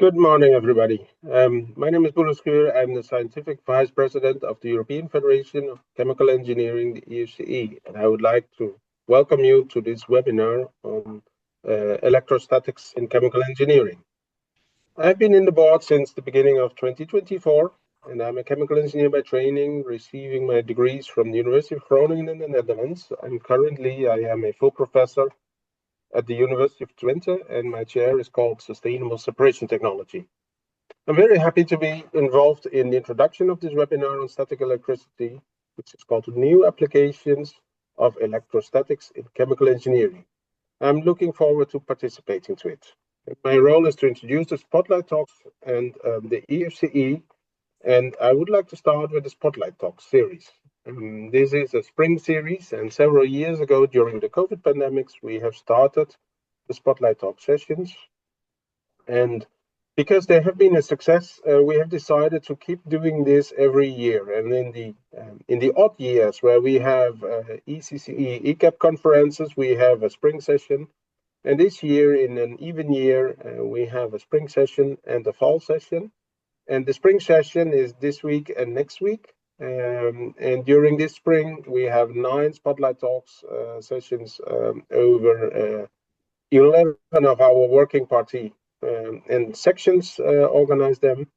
Good morning, everybody. My name is Boelo Schuur. I'm the Scientific Vice President of the European Federation of Chemical Engineering, the EFCE, and I would like to welcome you to this webinar on electrostatics in chemical engineering. I've been in the board since the beginning of 2024, and I'm a chemical engineer by training, receiving my degrees from the University of Groningen in the Netherlands. I am a full professor at the University of Twente, and my chair is called Sustainable Separation Technology. I'm very happy to be involved in the introduction of this webinar on static electricity, which is called New Applications of Electrostatics in Chemical Engineering. I'm looking forward to participating to it. My role is to introduce the Spotlight Talks and the EFCE, and I would like to start with the Spotlight Talks series. This is a spring series, and several years ago during the COVID pandemics, we have started the Spotlight Talk sessions. And because they have been a success, we have decided to keep doing this every year. And in the odd years where we have ECCE, ECAP conferences, we have a spring session. And this year, in an even year, we have a spring session and a fall session. And the spring session is this week and next week. And during this spring, we have 9 Spotlight Talks sessions over 11 of our working party and sections organize them.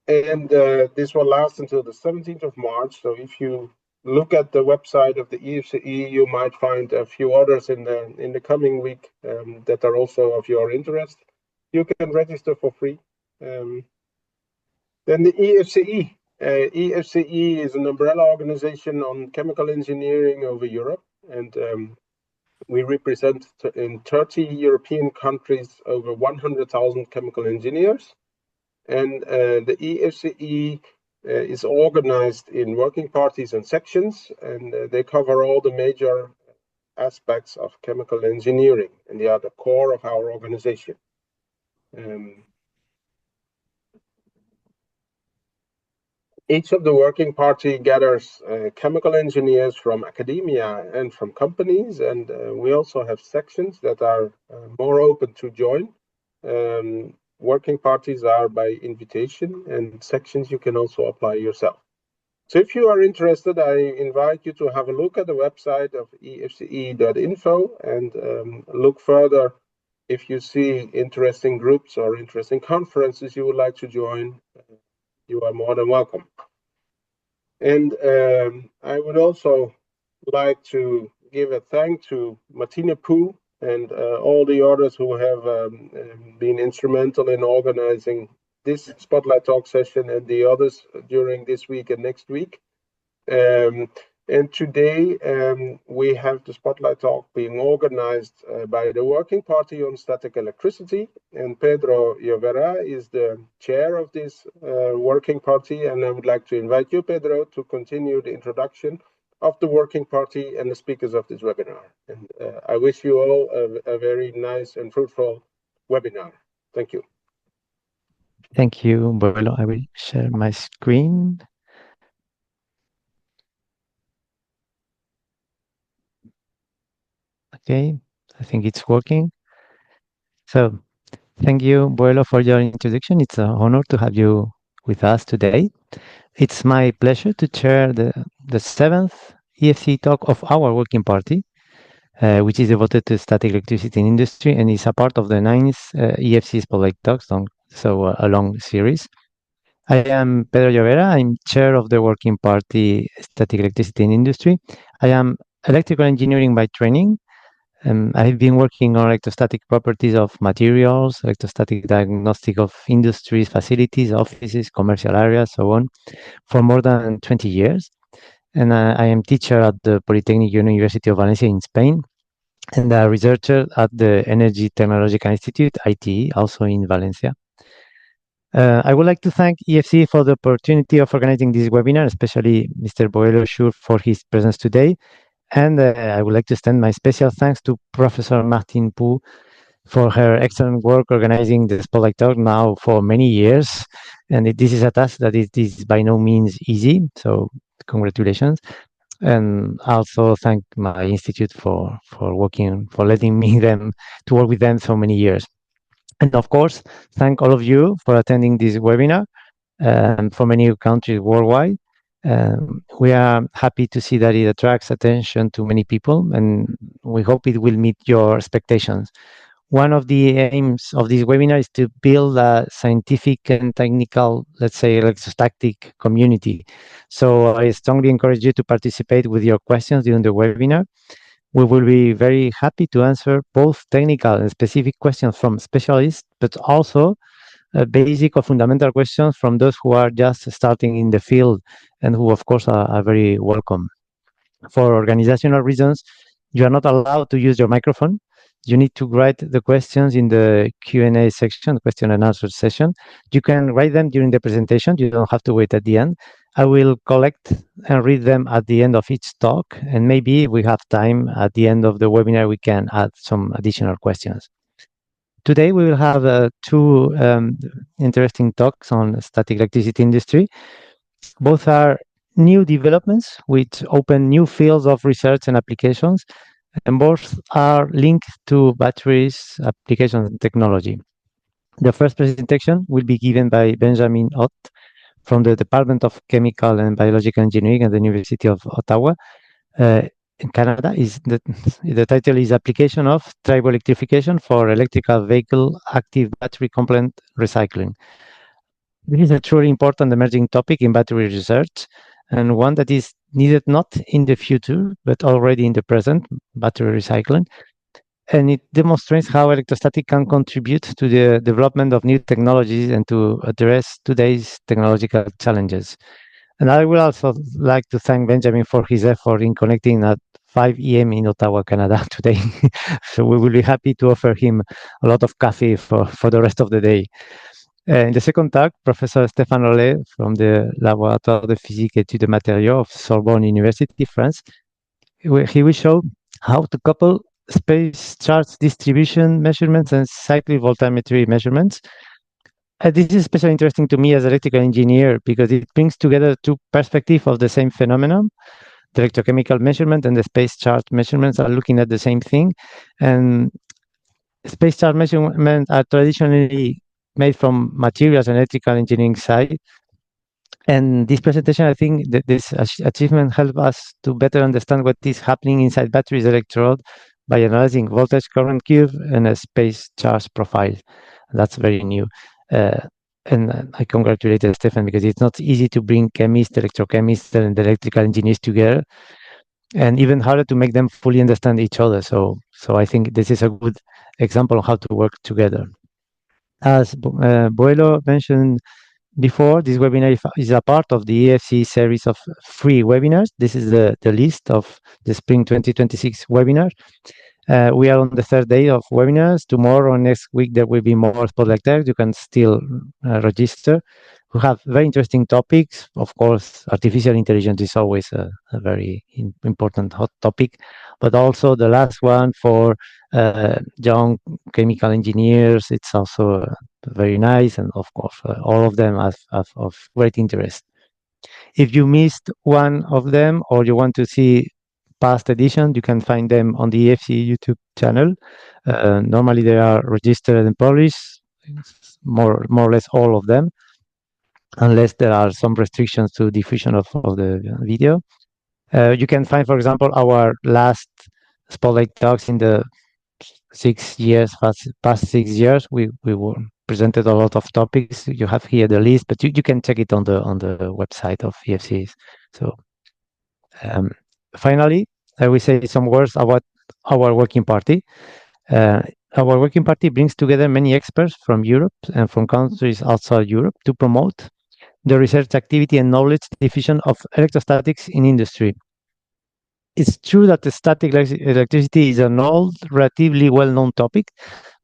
This will last until the 17th of March. So if you look at the website of the EFCE, you might find a few others in the coming week that are also of your interest. You can register for free. Then the EFCE. EFCE is an umbrella organization on chemical engineering over Europe, and we represent in 30 European countries over 100,000 chemical engineers. And the EFCE is organized in working parties and sections, and they cover all the major aspects of chemical engineering, and they are the core of our organization. Each of the working party gathers chemical engineers from academia and from companies, and we also have sections that are more open to join. Working parties are by invitation, and sections you can also apply yourself. So if you are interested, I invite you to have a look at the website of efce.info and look further. If you see interesting groups or interesting conferences you would like to join, you are more than welcome. And I would also like to give a thank to Martina Poo and all the others who have been instrumental in organizing this Spotlight Talk session and the others during this week and next week. And today we have the Spotlight Talk being organized by the Working Party on Static Electricity, and Pedro Llovera is the chair of this Working Party, and I would like to invite you, Pedro, to continue the introduction of the Working Party and the speakers of this webinar. And I wish you all a very nice and fruitful webinar. Thank you. Thank you, Boelo. I will share my screen. Okay, I think it's working. So, thank you, Boelo, for your introduction. It's an honor to have you with us today. It's my pleasure to chair the 7th EFC talk of our working party, which is devoted to static electricity in industry and is a part of the 9th EFC Spotlight Talks, so a long series. I am Pedro Llovera. I'm chair of the working party Static Electricity in Industry. I am electrical engineering by training. I've been working on electrostatic properties of materials, electrostatic diagnostic of industries, facilities, offices, commercial areas, so on, for more than 20 years. And I am teacher at the Polytechnic University of Valencia in Spain, and a researcher at the Energy Technological Institute, ITE, also in Valencia. I would like to thank EFC for the opportunity of organizing this webinar, especially Mr. Boelo Schuur for his presence today. And I would like to extend my special thanks to Professor Martin Poo for her excellent work organizing the Spotlight Talk now for many years. And this is a task that is by no means easy, so congratulations. And also thank my institute for letting me to work with them so many years. And of course, thank all of you for attending this webinar from many countries worldwide. We are happy to see that it attracts attention to many people, and we hope it will meet your expectations. One of the aims of this webinar is to build a scientific and technical, let's say, electrostatic community. So I strongly encourage you to participate with your questions during the webinar. We will be very happy to answer both technical and specific questions from specialists, but also basic or fundamental questions from those who are just starting in the field and who, of course, are very welcome. For organizational reasons, you are not allowed to use your microphone. You need to write the questions in the Q&A section, question and answer session. You can write them during the presentation. You don't have to wait at the end. I will collect and read them at the end of each talk. And maybe if we have time at the end of the webinar, we can add some additional questions. Today, we will have two interesting talks on static electricity industry. Both are new developments which open new fields of research and applications, and both are linked to batteries, applications, and technology. The first presentation will be given by Benjamin Ott from the Department of Chemical and Biological Engineering at the University of Ottawa. In Canada, the title is Application of Triboelectrification for Electrical Vehicle Active Battery Component Recycling. This is a truly important emerging topic in battery research, and one that is needed not in the future, but already in the present, battery recycling. And it demonstrates how electrostatic can contribute to the development of new technologies and to address today's technological challenges. And I would also like to thank Benjamin for his effort in connecting at 5 a.m. in Ottawa, Canada today. So we will be happy to offer him a lot of coffee for the rest of the day. In the second talk, Professor Stéphane Rollet from the Laboratoire de Physique et de Matériaux of Sorbonne University, France, he will show how to couple space charge distribution measurements and cyclic voltammetry measurements. This is especially interesting to me as an electrical engineer because it brings together two perspectives of the same phenomenon. The electrochemical measurement and the space charge measurements are looking at the same thing. And space charge measurements are traditionally made from materials and electrical engineering side. And this presentation, I think that this achievement helps us to better understand what is happening inside batteries electrode by analyzing voltage current curve and a space charge profile. That's very new. And I congratulate Stefan because it's not easy to bring chemists, electrochemists, and electrical engineers together, and even harder to make them fully understand each other. So I think this is a good example of how to work together. As Boelo mentioned before, this webinar is a part of the EFCE series of free webinars. This is the list of the Spring 2026 webinars. We are on the third day of webinars. Tomorrow or next week, there will be more spotlight there. You can still register. We have very interesting topics. Of course, artificial intelligence is always a very important hot topic, but also the last one for young chemical engineers, it's also very nice. And of course, all of them are of great interest. If you missed one of them or you want to see past edition, you can find them on the EFCE YouTube channel. Normally they are registered and published, more or less all of them, unless there are some restrictions to diffusion of the video. You can find, for example, our last spotlight talks in the 6 years, past 6 years. We were presented a lot of topics. You have here the list, but you can check it on the website of EFCE. So finally, I will say some words about our working party. Our working party brings together many experts from Europe and from countries outside Europe to promote the research activity and knowledge diffusion of electrostatics in industry. It's true that the static electricity is an old, relatively well-known topic,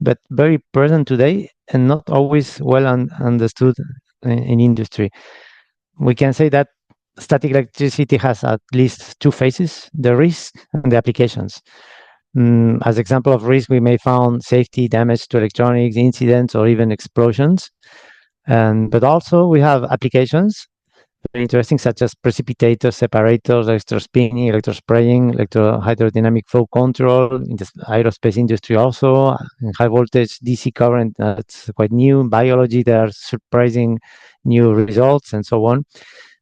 but very present today and not always well understood in industry. We can say that static electricity has at least two phases, the risk and the applications. As example of risk, we may found safety, damage to electronics, incidents, or even explosions. But also we have applications, very interesting, such as precipitators, separators, electrospinning, electrospraying, electrohydrodynamic flow control in the aerospace industry also, and high voltage DC current, that's quite new. In biology, there are surprising new results and so on,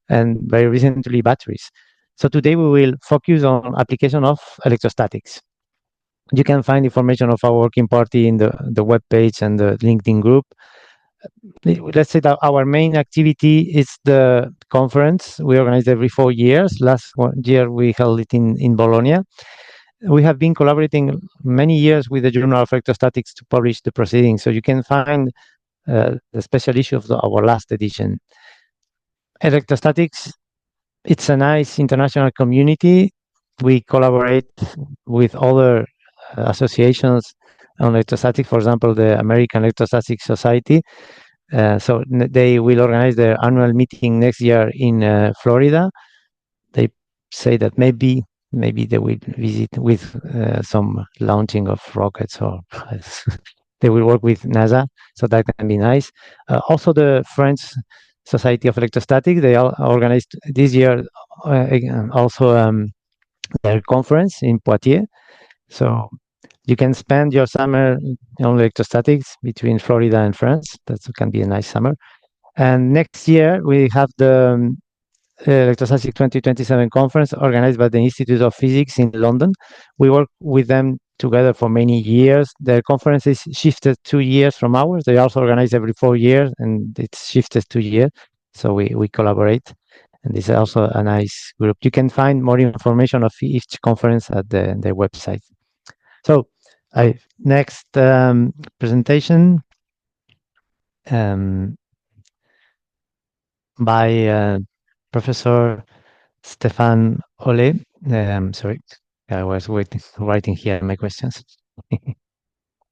and very recently batteries. So today we will focus on application of electrostatics. You can find information of our working party in the web page and the LinkedIn group. Let's say that our main activity is the conference we organize every 4 years. Last year we held it in Bologna. We have been collaborating many years with the Journal of Electrostatics to publish the proceedings, so you can find the special issue of our last edition. Electrostatics, it's a nice international community. We collaborate with other associations on electrostatics, for example, the American Electrostatics Society. So they will organize their annual meeting next year in Florida. They say that maybe they will visit with some launching of rockets, or they will work with NASA, so that can be nice. Also, the French Society of Electrostatics, they organized this year also their conference in Poitiers. So you can spend your summer on electrostatics between Florida and France. That can be a nice summer. And next year we have the Electrostatics 2027 conference organized by the Institute of Physics in London. We work with them together for many years. Their conference is shifted 2 years from ours. They also organize every 4 years, and it's shifted 2 years. So we collaborate. And this is also a nice group. You can find more information of each conference at their website. So next presentation by Professor Stefan Ole. Sorry, I was writing here my questions.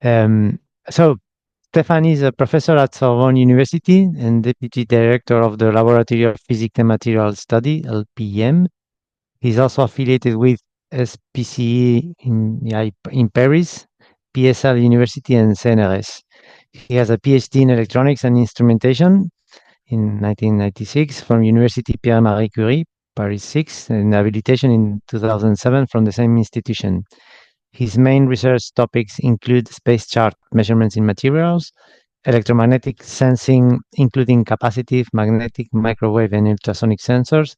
So Stefan is a professor at Sorbonne University and deputy director of the Laboratory of Physics and Materials Study, LPEM. He's also affiliated with ESPCI in Paris, PSL University, and CNRS. He has a PhD in electronics and instrumentation in 1996 from University Pierre-Marie Curie, Paris 6, and habilitation in 2007 from the same institution. His main research topics include space charge measurements in materials, electromagnetic sensing, including capacitive, magnetic, microwave, and ultrasonic sensors,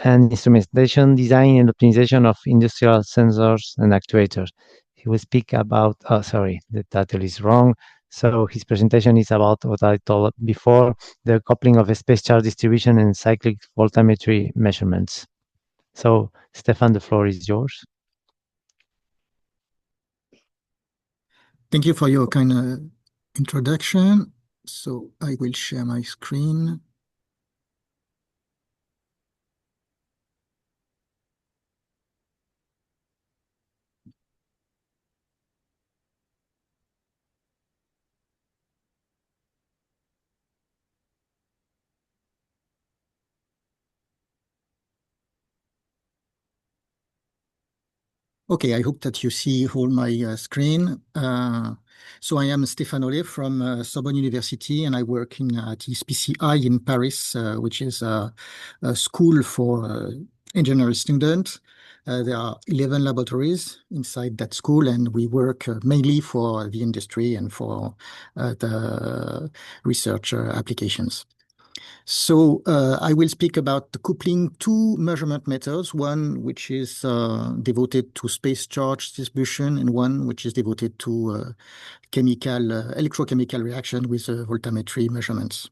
and instrumentation design and optimization of industrial sensors and actuators. He will speak about, sorry, the title is wrong. So his presentation is about what I told before, the coupling of a space charge distribution and cyclic voltammetry measurements. So Stefan, the floor is yours. Thank you for your kind introduction. So I will share my screen. Okay, I hope that you see all my screen. So I am Stefan Ole from Sorbonne University, and I work at ESPCI in Paris, which is a school for engineering students. There are 11 laboratories inside that school, and we work mainly for the industry and for the research applications. So I will speak about the coupling two measurement methods, one which is devoted to space charge distribution and one which is devoted to electrochemical reaction with voltammetry measurements.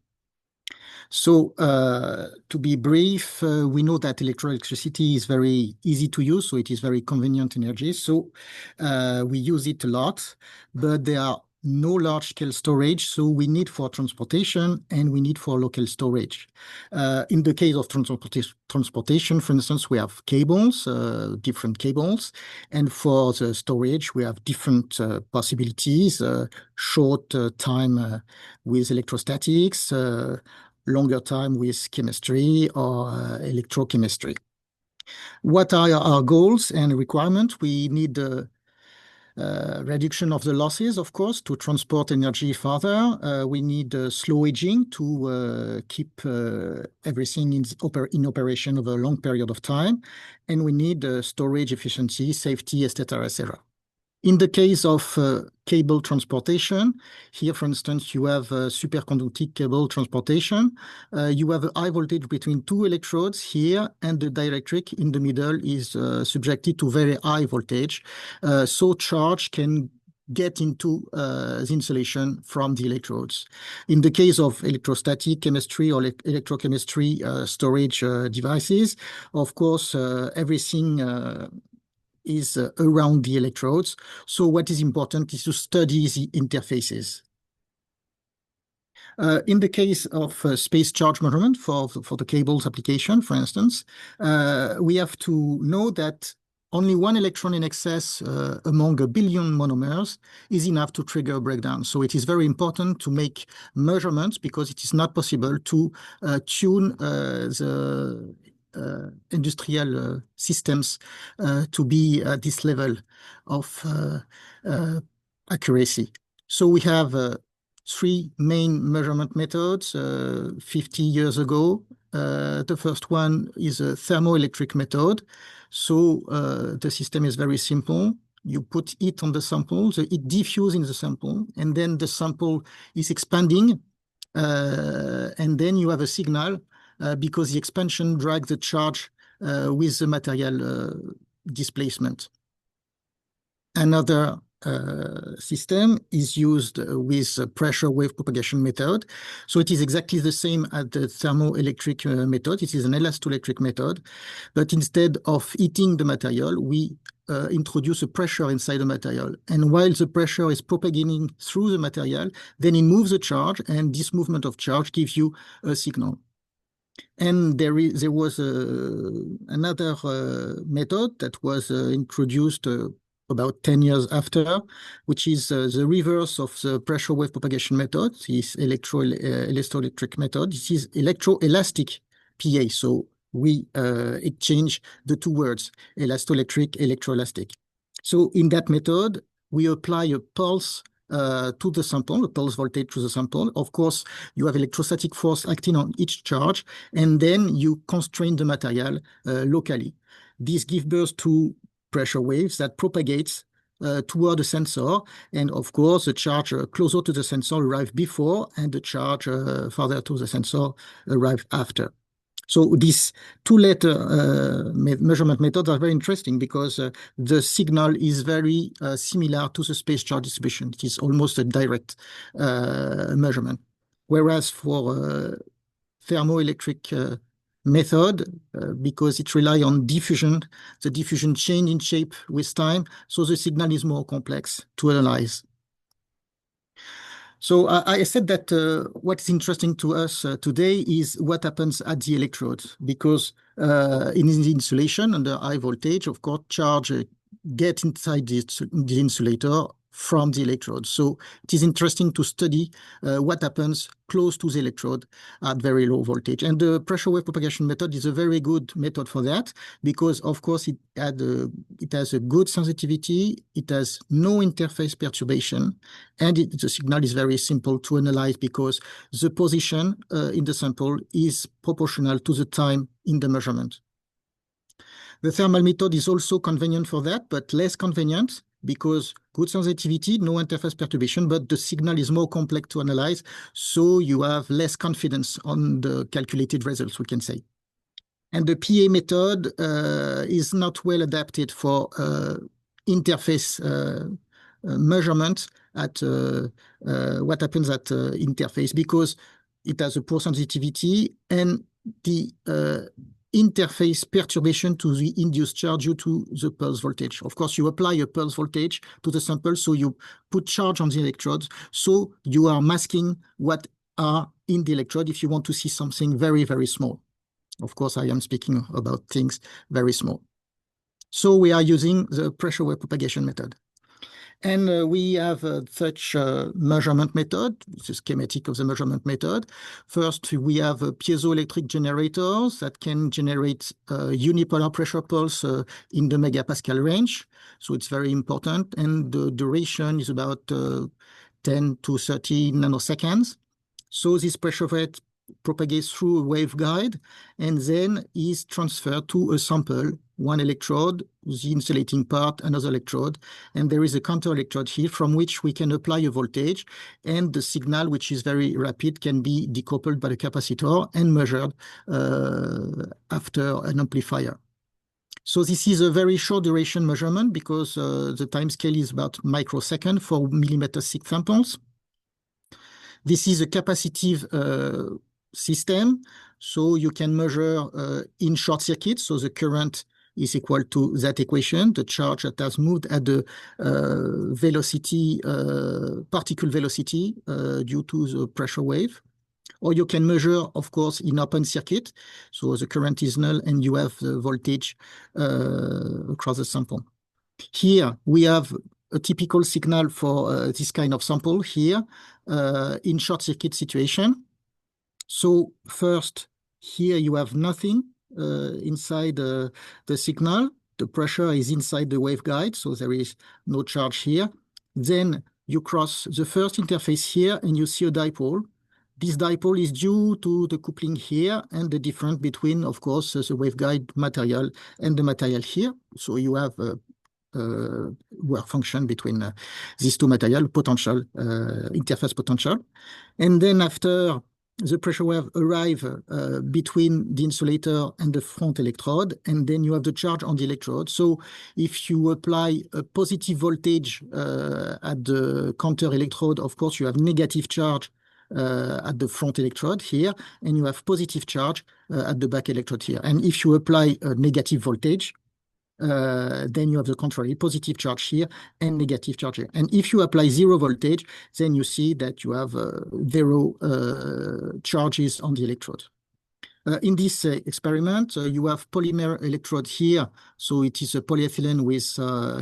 So to be brief, we know that electricity is very easy to use, so it is very convenient energy. So we use it a lot, but there are no large-scale storage, so we need for transportation and we need for local storage. In the case of transportation, for instance, we have cables, different cables, and for the storage, we have different possibilities, short time with electrostatics, longer time with chemistry or electrochemistry. What are our goals and requirements? We need reduction of the losses, of course, to transport energy further. We need slow aging to keep everything in operation over a long period of time. And we need storage efficiency, safety, etc., etc. In the case of cable transportation, here, for instance, you have superconducting cable transportation. You have a high voltage between two electrodes here, and the dielectric in the middle is subjected to very high voltage. So charge can get into the insulation from the electrodes. In the case of electrostatic chemistry or electrochemistry storage devices, of course, everything is around the electrodes. So what is important is to study the interfaces. In the case of space charge measurement for the cables application, for instance, we have to know that only one electron in excess among a billion monomers is enough to trigger a breakdown. So it is very important to make measurements because it is not possible to tune the industrial systems to be at this level of accuracy. So we have three main measurement methods 50 years ago. The first one is a thermoelectric method. So the system is very simple. You put it on the sample, so it diffuses in the sample, and then the sample is expanding, and then you have a signal because the expansion drags the charge with the material displacement. Another system is used with a pressure wave propagation method. So it is exactly the same as the thermoelectric method. It is an elastoelectric method, but instead of heating the material, we introduce a pressure inside the material. And while the pressure is propagating through the material, then it moves the charge, and this movement of charge gives you a signal. And there was another method that was introduced about 10 years after, which is the reverse of the pressure wave propagation method, this electroelectric method. This is electroelastic PA. So we exchange the two words, elastoelectric, electroelastic. So in that method, we apply a pulse to the sample, a pulse voltage to the sample. Of course, you have electrostatic force acting on each charge, and then you constrain the material locally. This gives birth to pressure waves that propagates toward the sensor. And of course, the charge closer to the sensor arrives before, and the charge further to the sensor arrives after. So these two-letter measurement methods are very interesting because the signal is very similar to the space charge distribution. It is almost a direct measurement. Whereas for thermoelectric method, because it relies on diffusion, the diffusion change in shape with time, so the signal is more complex to analyze. So I said that what's interesting to us today is what happens at the electrodes, because in the insulation under high voltage, of course, charge get inside the insulator from the electrode. So it is interesting to study what happens close to the electrode at very low voltage. And the pressure wave propagation method is a very good method for that because, of course, it has a good sensitivity, it has no interface perturbation, and the signal is very simple to analyze because the position in the sample is proportional to the time in the measurement. The thermal method is also convenient for that, but less convenient because good sensitivity, no interface perturbation, but the signal is more complex to analyze, so you have less confidence on the calculated results, we can say. And the PA method is not well adapted for interface measurement at what happens at interface because it has a poor sensitivity and the interface perturbation to the induced charge due to the pulse voltage. Of course, you apply a pulse voltage to the sample, so you put charge on the electrodes, so you are masking what are in the electrode if you want to see something very, very small. Of course, I am speaking about things very small. So we are using the pressure wave propagation method. And we have such measurement method, the schematic of the measurement method. First, we have piezoelectric generators that can generate unipolar pressure pulse in the megapascal range. So it's very important. And the duration is about 10 to 30 nanoseconds. So this pressure rate propagates through a waveguide and then is transferred to a sample, one electrode, the insulating part, another electrode, and there is a counter electrode here from which we can apply a voltage, and the signal, which is very rapid, can be decoupled by the capacitor and measured after an amplifier. So this is a very short duration measurement because the time scale is about microsecond for millimeter thick samples. This is a capacitive system, so you can measure in short circuit, so the current is equal to that equation, the charge that has moved at the velocity, particle velocity due to the pressure wave. Or you can measure, of course, in open circuit, so the current is null and you have the voltage across the sample. Here we have a typical signal for this kind of sample here in short circuit situation. So first, here you have nothing inside the signal. The pressure is inside the waveguide, so there is no charge here. Then you cross the first interface here and you see a dipole. This dipole is due to the coupling here and the difference between, of course, the waveguide material and the material here. So you have work function between these two material potential, interface potential. And then after the pressure wave arrive between the insulator and the front electrode, and then you have the charge on the electrode. So if you apply a positive voltage at the counter electrode, of course, you have negative charge at the front electrode here, and you have positive charge at the back electrode here. And if you apply a negative voltage, then you have the contrary, positive charge here and negative charge here. And if you apply zero voltage, then you see that you have zero charges on the electrode. In this experiment, you have polymer electrode here. So it is a polyethylene with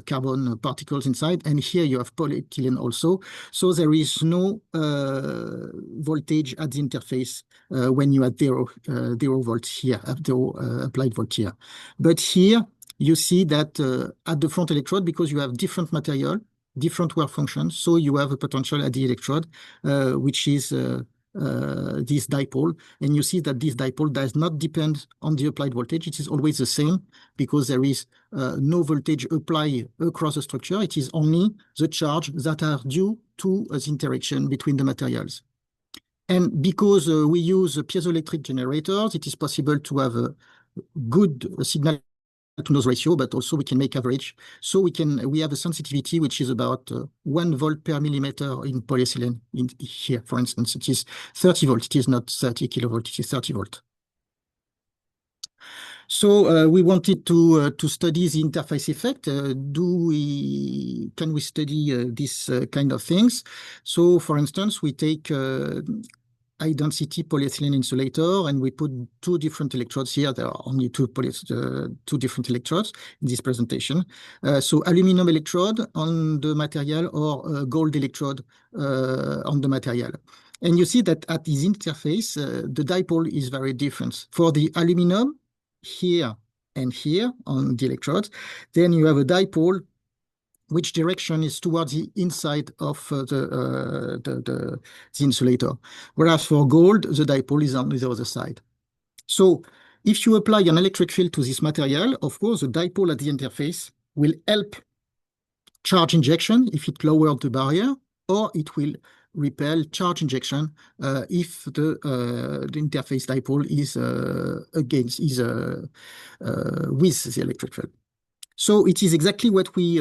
carbon particles inside. And here you have polyethylene also. So there is no voltage at the interface when you have zero volts here, zero applied volt here. But here, you see that at the front electrode, because you have different material, different work functions, so you have a potential at the electrode, which is this dipole. And you see that this dipole does not depend on the applied voltage. It is always the same because there is no voltage applied across the structure. It is only the charge that are due to the interaction between the materials. And because we use piezoelectric generators, it is possible to have a good signal to noise ratio, but also we can make average. So we have a sensitivity which is about 1 volt per millimeter in polyethylene. In here, for instance, it is 30 volt. It is not 30 kilovolt. It is 30 volt. So we wanted to study the interface effect. Can we study this kind of things? So, for instance, we take high density polyethylene insulator, and we put two different electrodes here. There are only two different electrodes in this presentation. So aluminum electrode on the material or gold electrode on the material. And you see that at this interface, the dipole is very different. For the aluminum, here and here on the electrodes, then you have a dipole which direction is towards the inside of the insulator. Whereas for gold, the dipole is on the other side. So if you apply an electric field to this material, of course, the dipole at the interface will help charge injection if it lowers the barrier, or it will repel charge injection if the interface dipole is with the electric field. So it is exactly what we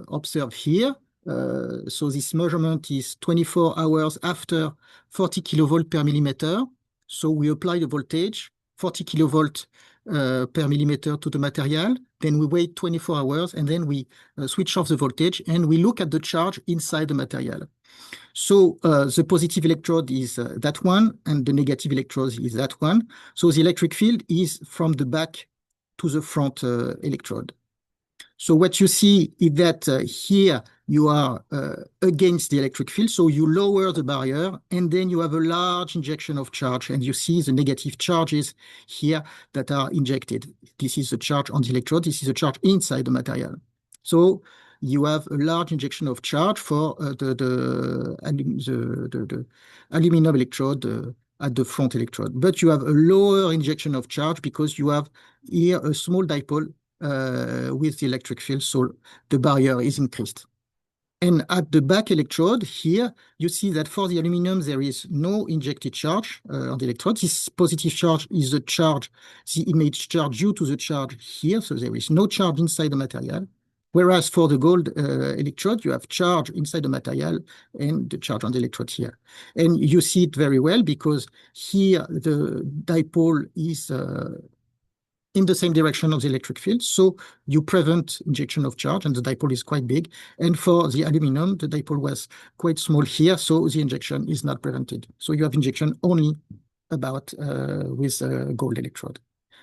observe here. So this measurement is 24 hours after 40 kilovolt per millimeter. So we apply the voltage, 40 kilovolt per millimeter to the material. Then we wait 24 hours and then we switch off the voltage and we look at the charge inside the material. So the positive electrode is that one and the negative electrode is that one. So the electric field is from the back to the front electrode. So what you see is that here you are against the electric field, so you lower the barrier, and then you have a large injection of charge, and you see the negative charges here that are injected. This is a charge on the electrode, this is a charge inside the material. So you have a large injection of charge for the aluminum electrode at the front electrode. But you have a lower injection of charge because you have here a small dipole with the electric field, so the barrier is increased. And at the back electrode here, you see that for the aluminum, there is no injected charge on the electrode. This positive charge is the charge, the image charge due to the charge here, so there is no charge inside the material. Whereas for the gold electrode, you have charge inside the material and the charge on the electrode here. And you see it very well because here the dipole is in the same direction of the electric field. So you prevent injection of charge and the dipole is quite big. And for the aluminum, the dipole was quite small here, so the injection is not prevented. So you have injection only about with a gold electrode.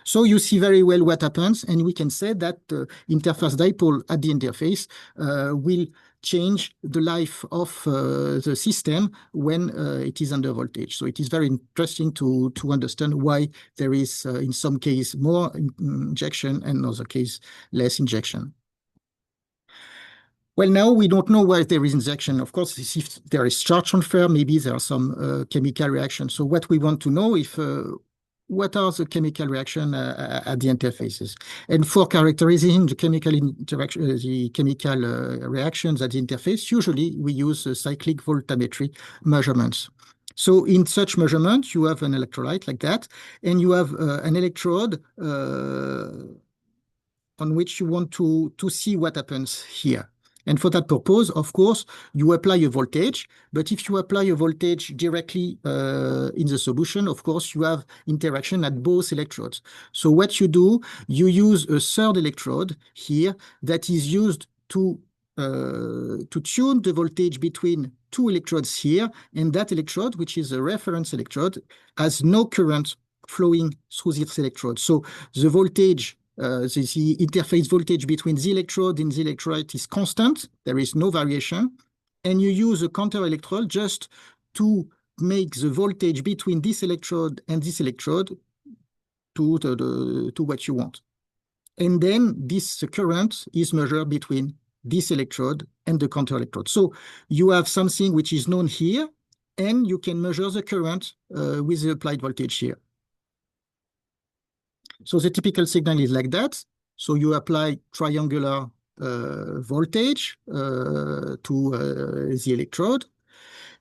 So you see very well what happens, and we can say that the interface dipole at the interface will change the life of the system when it is under voltage. So it is very interesting to understand why there is, in some case, more injection and in other case, less injection. Well, now we don't know why there is injection. Of course, if there is charge transfer, maybe there are some chemical reactions. So what we want to know if what are the chemical reactions at the interfaces? And for characterizing the chemical interaction, the chemical reactions at the interface, usually we use cyclic voltammetry measurements. So in such measurement, you have an electrolyte like that, and you have an electrode on which you want to see what happens here. And for that purpose, of course, you apply a voltage, but if you apply a voltage directly in the solution, of course, you have interaction at both electrodes. So what you do, you use a third electrode here that is used to tune the voltage between two electrodes here, and that electrode, which is a reference electrode, has no current flowing through this electrode. So the voltage the interface voltage between the electrode and the electrolyte is constant. There is no variation. And you use a counter electrode just to make the voltage between this electrode and this electrode to what you want. And then this current is measured between this electrode and the counter electrode. So you have something which is known here, and you can measure the current with the applied voltage here. So the typical signal is like that. So you apply triangular voltage to the electrode.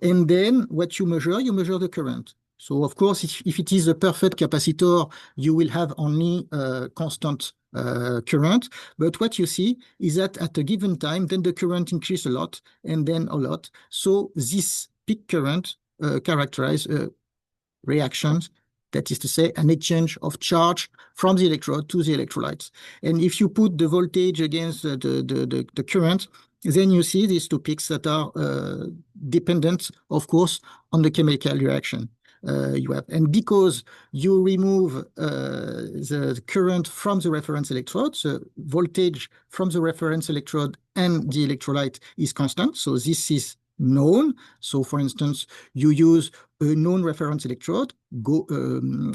And then what you measure the current. So of course, if it is a perfect capacitor, you will have only constant current. But what you see is that at a given time, then the current increases a lot and then a lot. So this peak current characterizes reactions. That is to say, an exchange of charge from the electrode to the electrolytes. And if you put the voltage against the current, then you see these two peaks that are dependent, of course, on the chemical reaction you have. And because you remove the current from the reference electrode, the voltage from the reference electrode and the electrolyte is constant. So this is known. So for instance, you use a known reference electrode,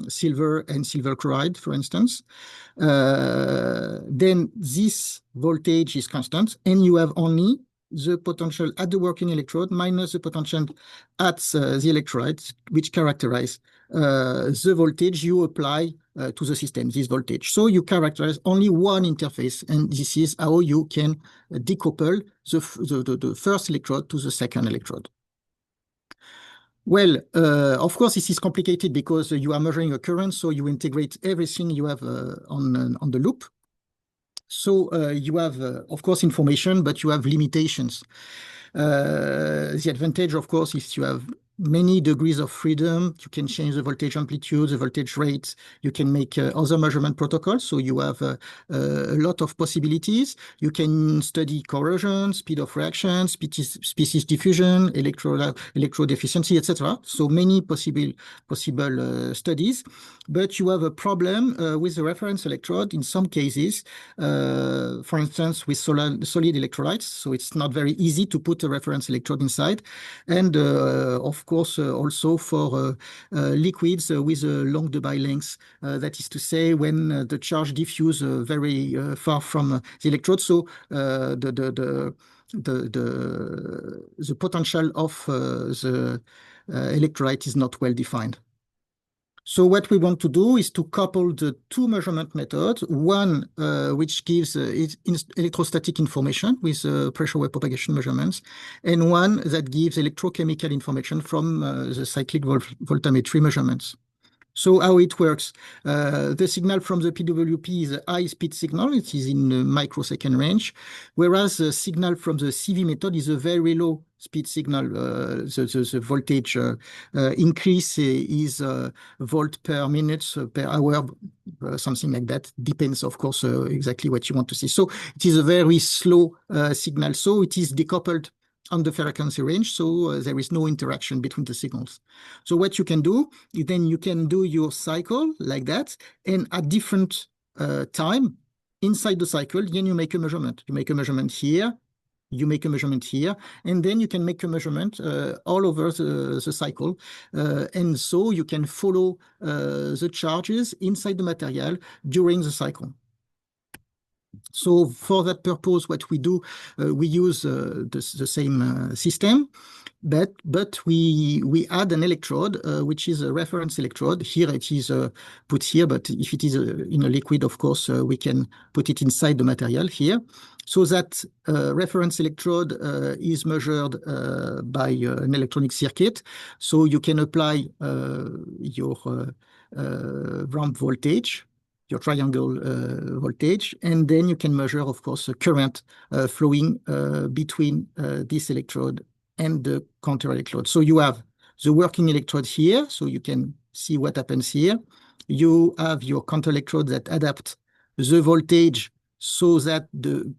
silver and silver chloride, for instance. Then this voltage is constant, and you have only the potential at the working electrode minus the potential at the electrolyte, which characterize the voltage you apply to the system, this voltage. So you characterize only one interface, and this is how you can decouple the first electrode to the second electrode. Well, of course, this is complicated because you are measuring a current, so you integrate everything you have on the loop. So you have, of course, information, but you have limitations. The advantage, of course, is you have many degrees of freedom. You can change the voltage amplitude, the voltage rate. You can make other measurement protocols. So you have a lot of possibilities. You can study corrosion, speed of reaction, species diffusion, electrode efficiency, etc. So many possible studies. But you have a problem with the reference electrode in some cases, for instance, with solid electrolytes. So it's not very easy to put a reference electrode inside. And of course, also for liquids with a long Debye length, that is to say, when the charge diffuse very far from the electrode, so the potential of the electrolyte is not well defined. So what we want to do is to couple the two measurement methods, one which gives electrostatic information with pressure wave propagation measurements, and one that gives electrochemical information from the cyclic voltammetry measurements. So how it works, the signal from the PWP is a high-speed signal. It is in the microsecond range, whereas the signal from the CV method is a very low speed signal. The voltage increase is volt per minute, per hour, something like that. Depends, of course, exactly what you want to see. So it is a very slow signal. So it is decoupled on the frequency range, so there is no interaction between the signals. So what you can do, then you can do your cycle like that, and at different time inside the cycle, then you make a measurement. You make a measurement here, you make a measurement here, and then you can make a measurement all over the cycle. And so you can follow the charges inside the material during the cycle. So for that purpose, what we do, we use the same system, but we add an electrode, which is a reference electrode. Here it is put here, but if it is in a liquid, of course, we can put it inside the material here. So that reference electrode is measured by an electronic circuit. So you can apply your ramp voltage, your triangle voltage, and then you can measure, of course, a current flowing between this electrode and the counter electrode. So you have the working electrode here, so you can see what happens here. You have your counter electrode that adapt the voltage so that the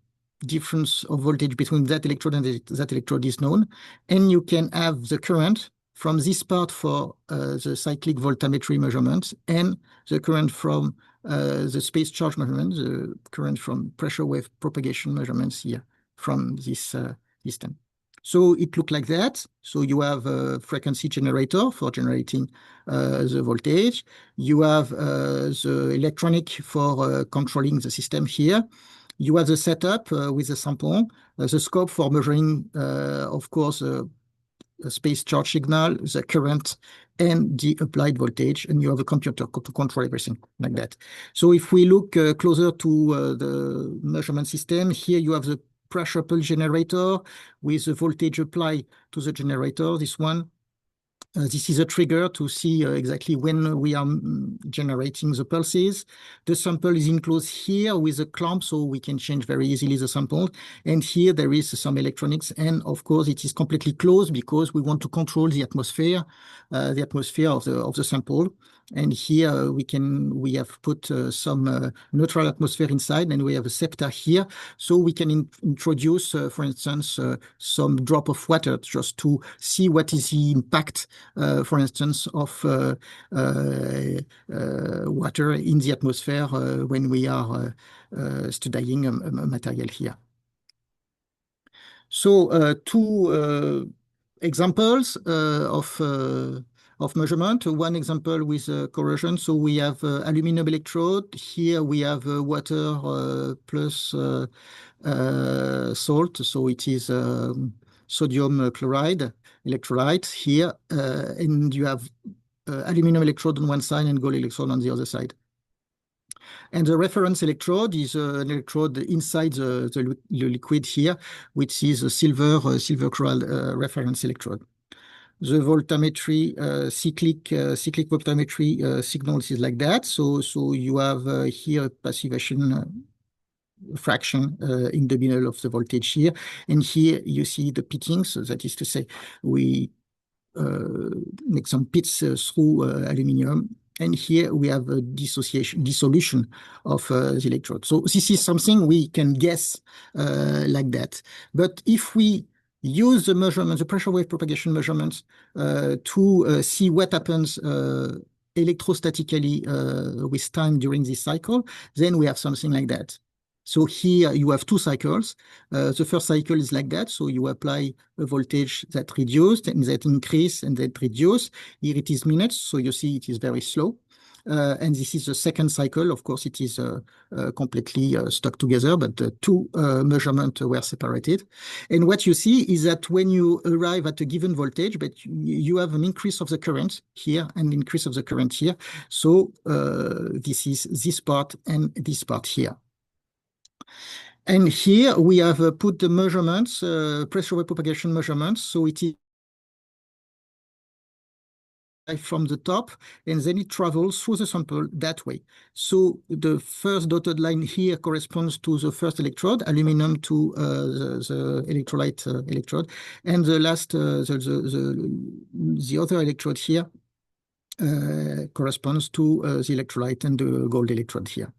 difference of voltage between that electrode and that electrode is known. And you can have the current from this part for the cyclic voltammetry measurements, and the current from the space charge measurements, the current from pressure wave propagation measurements here from this system. So it looks like that. So you have a frequency generator for generating the voltage. You have the electronic for controlling the system here. You have the setup with the sample, the scope for measuring, of course, the space charge signal, the current, and the applied voltage, and you have a computer to control everything like that. So if we look closer to the measurement system, here you have the pressure pulse generator with the voltage applied to the generator, this one. This is a trigger to see exactly when we are generating the pulses. The sample is enclosed here with a clamp, so we can change very easily the sample. And here there is some electronics, and of course it is completely closed because we want to control the atmosphere of the sample. And here we have put some neutral atmosphere inside, and we have a septa here, so we can introduce, for instance, some drop of water just to see what is the impact, for instance, of water in the atmosphere when we are studying a material here. So two examples of measurement. One example with corrosion. So we have aluminum electrode. Here we have water plus salt. So it is sodium chloride electrolyte here. And you have aluminum electrode on one side and gold electrode on the other side. And the reference electrode is an electrode inside the liquid here, which is a silver chloride reference electrode. The voltammetry, cyclic voltammetry signals is like that. So you have here a passivation fraction in the middle of the voltage here. And here you see the peaking. So that is to say, we make some pits through aluminum. And here we have a dissolution of the electrode. So this is something we can guess like that. But if we use the measurements, the pressure wave propagation measurements, to see what happens electrostatically with time during this cycle, then we have something like that. So here you have two cycles. The first cycle is like that. So you apply a voltage that reduced and that increase and that reduce. Here it is minutes. So you see it is very slow. And this is the second cycle. Of course, it is completely stuck together, but the two measurements were separated. And what you see is that when you arrive at a given voltage, but you have an increase of the current here and increase of the current here. So this is this part and this part here. And here we have put the measurements, pressure wave propagation measurements. So it is from the top, and then it travels through the sample that way. So the first dotted line here corresponds to the first electrode, aluminum to the electrolyte electrode, and the last, the other electrode here corresponds to the electrolyte and the gold electrode here.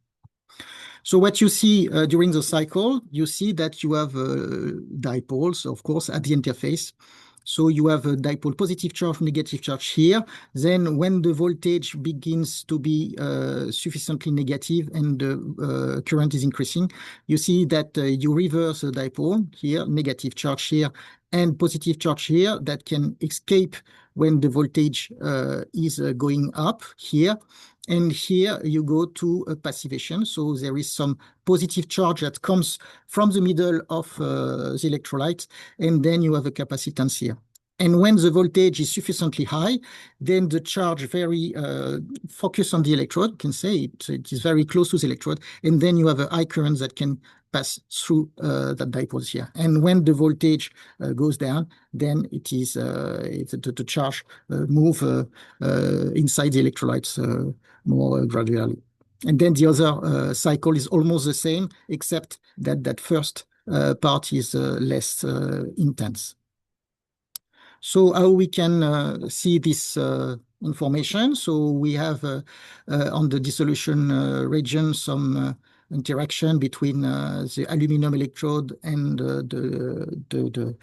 So what you see during the cycle, you see that you have dipoles, of course, at the interface. So you have a dipole positive charge, negative charge here. Then when the voltage begins to be sufficiently negative and the current is increasing, you see that you reverse the dipole here, negative charge here, and positive charge here that can escape when the voltage is going up here. And here you go to a passivation. So there is some positive charge that comes from the middle of the electrolyte, and then you have a capacitance here. And when the voltage is sufficiently high, then the charge very focus on the electrode, you can say it is very close to the electrode, and then you have a high current that can pass through that dipole here. And when the voltage goes down, then it is the charge move inside the electrolytes more gradually. And then the other cycle is almost the same, except that that first part is less intense. So how we can see this information? So we have on the dissolution region some interaction between the aluminum electrode and the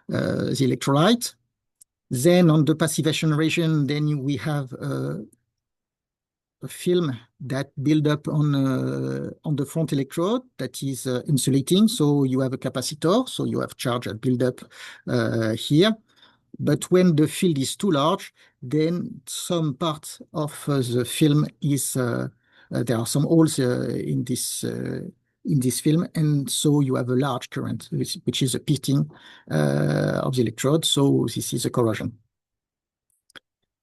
electrolyte. Then on the passivation region, then we have a film that build up on the front electrode that is insulating. So you have a capacitor, so you have charge that build up here. But when the field is too large, then some part of the film is there are some holes in this film, and so you have a large current, which is a pitting of the electrode. So this is a corrosion.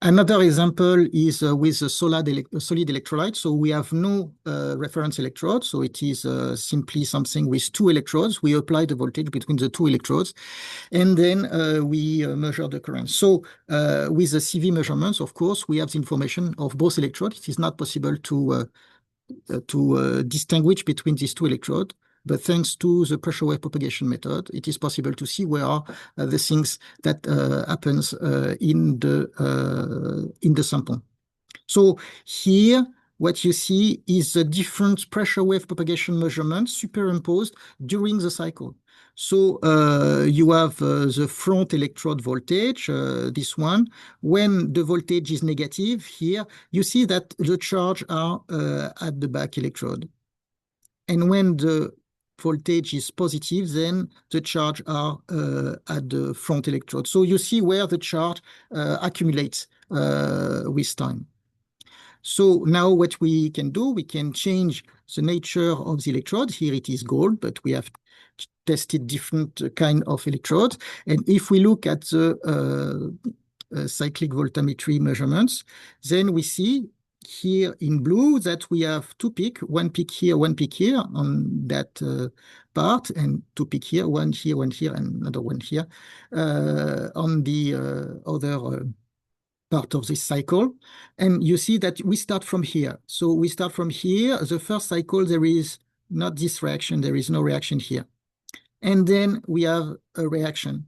Another example is with a solid electrolyte. So we have no reference electrode. So it is simply something with two electrodes. We apply the voltage between the two electrodes, and then we measure the current. So with the CV measurements, of course, we have the information of both electrodes. It is not possible to distinguish between these two electrodes. But thanks to the pressure wave propagation method, it is possible to see where are the things that happens in the sample. So here, what you see is the different pressure wave propagation measurements superimposed during the cycle. So you have the front electrode voltage, this one. When the voltage is negative here, you see that the charge are at the back electrode. And when the voltage is positive, then the charge are at the front electrode. So you see where the charge accumulates with time. So now what we can do, we can change the nature of the electrode. Here it is gold, but we have tested different kind of electrodes. And if we look at the cyclic voltammetry measurements, then we see here in blue that we have two peaks, one peak here on that part, and two peaks here, one here, and another one here on the other part of this cycle. And you see that we start from here. So we start from here. The first cycle, there is not this reaction. There is no reaction here. And then we have a reaction.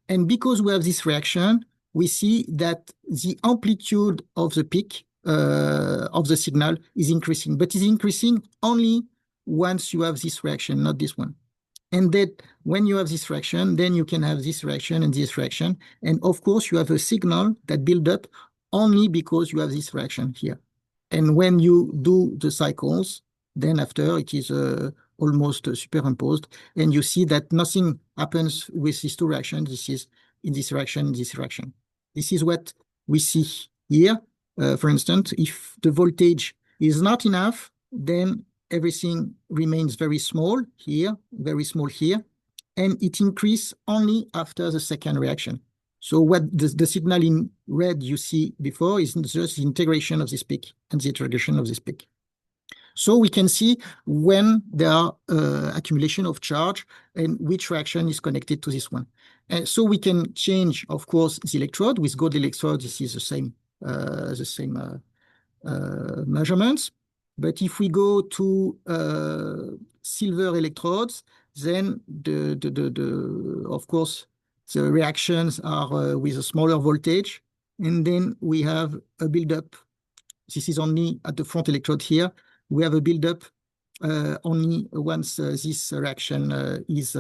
And because we have this reaction, we see that the amplitude of the peak of the signal is increasing, but is increasing only once you have this reaction, not this one. And that when you have this reaction, then you can have this reaction and this reaction. And of course, you have a signal that build up only because you have this reaction here. And when you do the cycles, then after it is almost superimposed, and you see that nothing happens with these two reactions. This is in this direction, this direction. This is what we see here. For instance, if the voltage is not enough, then everything remains very small here, very small here, and it increases only after the second reaction. So what the signal in red you see before is just the integration of this peak and the integration of this peak. So we can see when there are accumulation of charge and which reaction is connected to this one. And so we can change, of course, the electrode. With gold electrode, this is the same measurements. But if we go to silver electrodes, then of course, the reactions are with a smaller voltage. And then we have a buildup. This is only at the front electrode here. We have a buildup only once this reaction is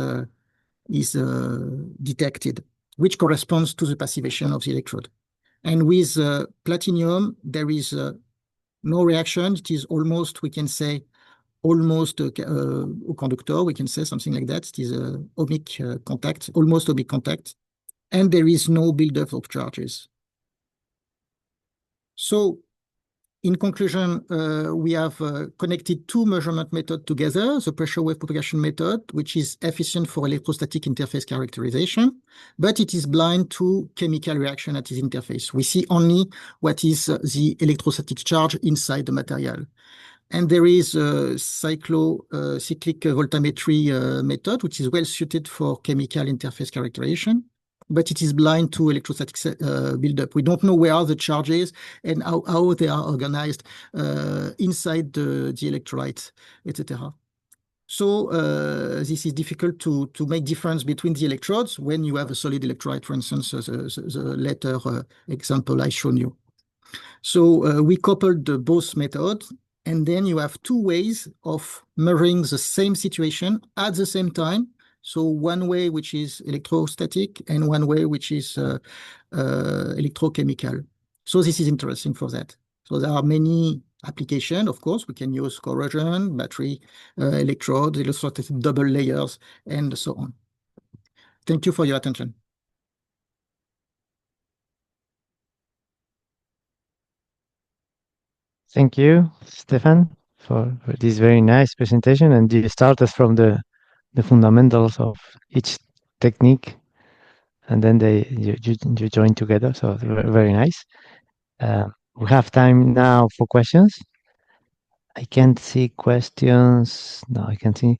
detected, which corresponds to the passivation of the electrode. And with platinum, there is no reaction. It is almost, we can say, almost a conductor. We can say something like that. It is a ohmic contact, almost ohmic contact. And there is no buildup of charges. So in conclusion, we have connected two measurement methods together, the pressure wave propagation method, which is efficient for electrostatic interface characterization, but it is blind to chemical reaction at its interface. We see only what is the electrostatic charge inside the material. And there is a cyclic voltammetry method, which is well suited for chemical interface characterization, but it is blind to electrostatic buildup. We don't know where are the charges and how they are organized inside the electrolyte, etc. So this is difficult to make difference between the electrodes when you have a solid electrolyte, for instance, the later example I shown you. So we coupled both methods, and then you have two ways of measuring the same situation at the same time. So one way which is electrostatic and one way which is electrochemical. So this is interesting for that. So there are many applications, of course. We can use corrosion, battery, electrodes, electrostatic double layers, and so on. Thank you for your attention. Thank you, Stefan, for this very nice presentation. And you started from the fundamentals of each technique, and then you join together. So very nice. We have time now for questions. I can't see questions. No, I can't see.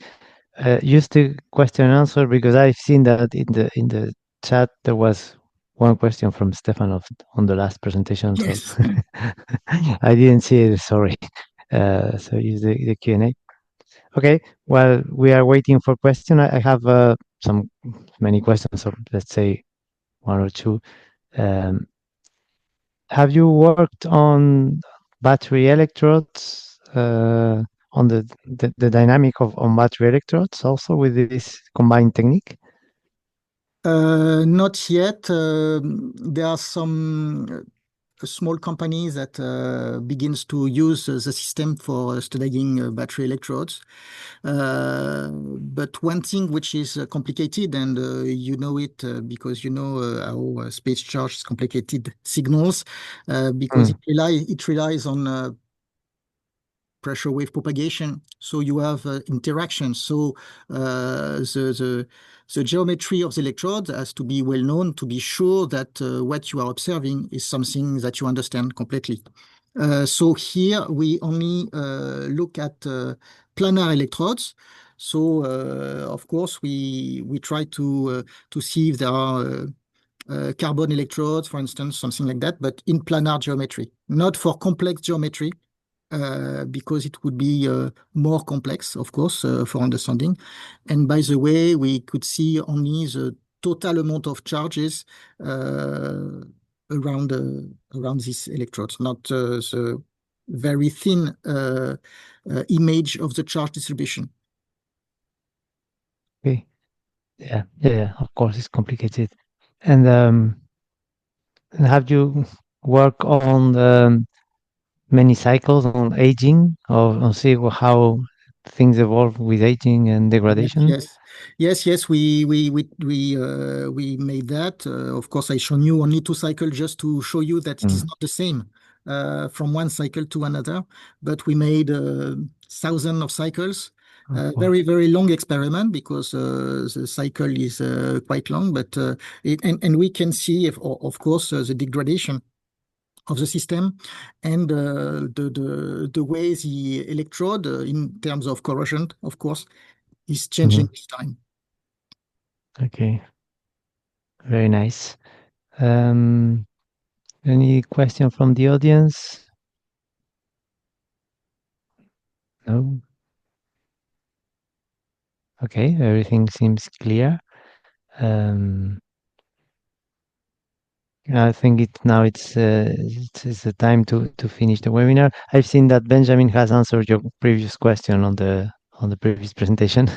Use the question and answer, because I've seen that in the chat there was one question from Stefan on the last presentation. So Yes. I didn't see it. Sorry. So use the Q&A. Okay. While we are waiting for question, I have many questions. So let's say one or two. Have you worked on battery electrodes? On the dynamic on battery electrodes also with this combined technique? Not yet. There are some small companies that begins to use the system for studying battery electrodes. But one thing which is complicated, and you know it because you know how space charge is complicated signals, because it relies on pressure wave propagation. So you have interactions. So the geometry of the electrode has to be well known to be sure that what you are observing is something that you understand completely. So here we only look at planar electrodes. So of course we try to see if there are carbon electrodes, for instance, something like that, but in planar geometry, not for complex geometry. Because it would be more complex, of course, for understanding. And by the way, we could see only the total amount of charges around these electrodes, not the very thin image of the charge distribution. Okay. Yeah. Of course, it's complicated. And have you worked on many cycles on aging, or on see how things evolve with aging and degradation? Yes. We made that. Of course, I shown you only 2 cycles just to show you that it is not the same from one cycle to another. But we made thousands of cycles. Very, very long experiment because the cycle is quite long. But and we can see, of course, the degradation of the system and the way the electrode, in terms of corrosion, of course, is changing with time. Okay. Very nice. Any question from the audience? No? Okay, everything seems clear. I think it's the time to finish the webinar. I've seen that Benjamin has answered your previous question on the previous presentation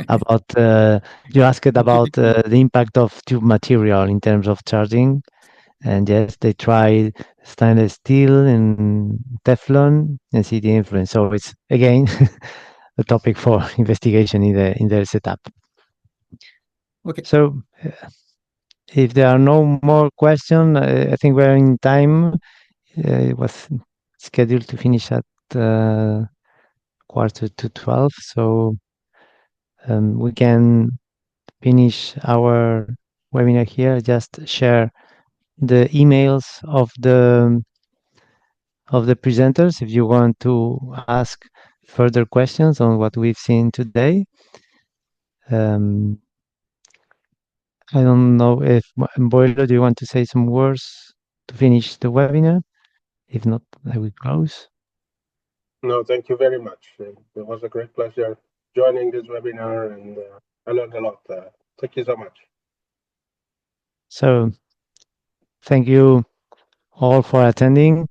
about you asked about the impact of tube material in terms of charging, and yes, they tried stainless steel and Teflon and see the influence. So it's again a topic for investigation in the setup. Okay. So if there are no more questions, I think we're in time. It was scheduled to finish at 11:45, so we can finish our webinar here. Just share the emails of the presenters if you want to ask further questions on what we've seen today. I don't know if Boelo, do you want to say some words to finish the webinar? If not, I will close. No, thank you very much. It was a great pleasure joining this webinar, and I learned a lot. Thank you so much. So, thank you all for attending.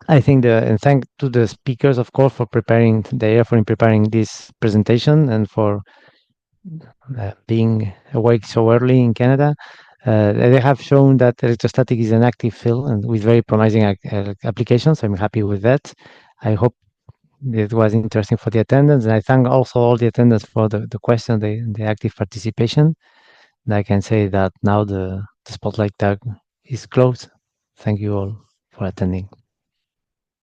I think and thank to the speakers, of course, for preparing the effort in preparing this presentation and for being awake so early in Canada. They have shown that electrostatic is an active field and with very promising applications. I'm happy with that. I hope it was interesting for the attendance, and I thank also all the attendants for the question, the active participation. And I can say that now the spotlight tag is closed. Thank you all for attending.